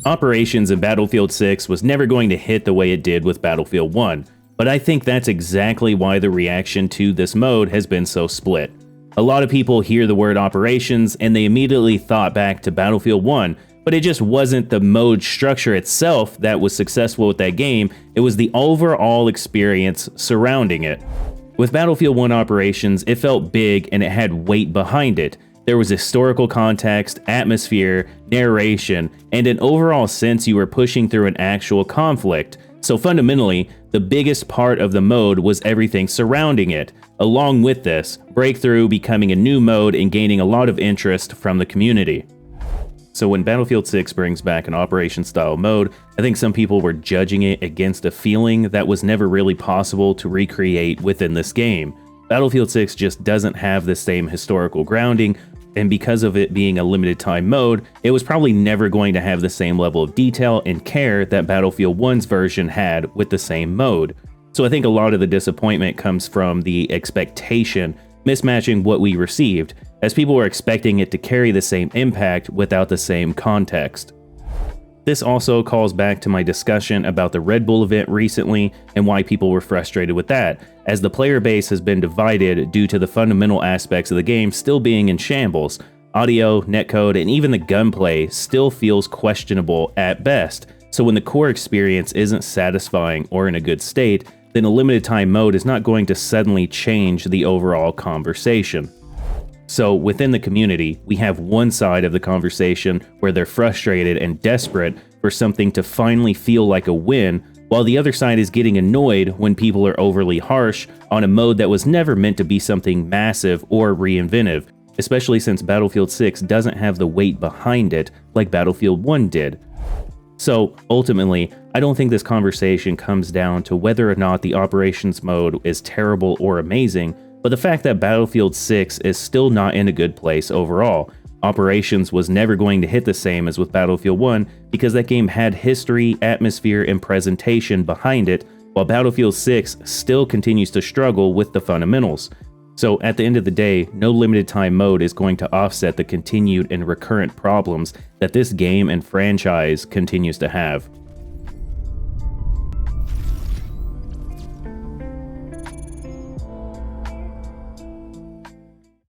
Operations in Battlefield 6 was never going to hit the way it did with Battlefield 1, but I think that's exactly why the reaction to this mode has been so split. A lot of people hear the word Operations and they immediately thought back to Battlefield 1, but it just wasn't the mode structure itself that was successful with that game, it was the overall experience surrounding it. With Battlefield 1 Operations, it felt big and it had weight behind it. There was historical context, atmosphere, narration, and an overall sense you were pushing through an actual conflict. So fundamentally, the biggest part of the mode was everything surrounding it. Along with this, Breakthrough becoming a new mode and gaining a lot of interest from the community. So when Battlefield 6 brings back an Operation-style mode, I think some people were judging it against a feeling that was never really possible to recreate within this game. Battlefield 6 just doesn't have the same historical grounding, and because of it being a limited time mode, it was probably never going to have the same level of detail and care that Battlefield 1's version had with the same mode. So I think a lot of the disappointment comes from the expectation mismatching what we received, as people were expecting it to carry the same impact without the same context. This also calls back to my discussion about the Red Bull event recently and why people were frustrated with that, as the player base has been divided due to the fundamental aspects of the game still being in shambles. Audio, netcode, and even the gunplay still feels questionable at best, so when the core experience isn't satisfying or in a good state, then a limited time mode is not going to suddenly change the overall conversation. So within the community, we have one side of the conversation where they're frustrated and desperate for something to finally feel like a win, while the other side is getting annoyed when people are overly harsh on a mode that was never meant to be something massive or reinventive, especially since Battlefield 6 doesn't have the weight behind it like Battlefield 1 did. So ultimately, I don't think this conversation comes down to whether or not the Operations mode is terrible or amazing, but the fact that Battlefield 6 is still not in a good place overall. Operations was never going to hit the same as with Battlefield 1 because that game had history, atmosphere, and presentation behind it, while Battlefield 6 still continues to struggle with the fundamentals. So at the end of the day, no limited time mode is going to offset the continued and recurrent problems that this game and franchise continues to have.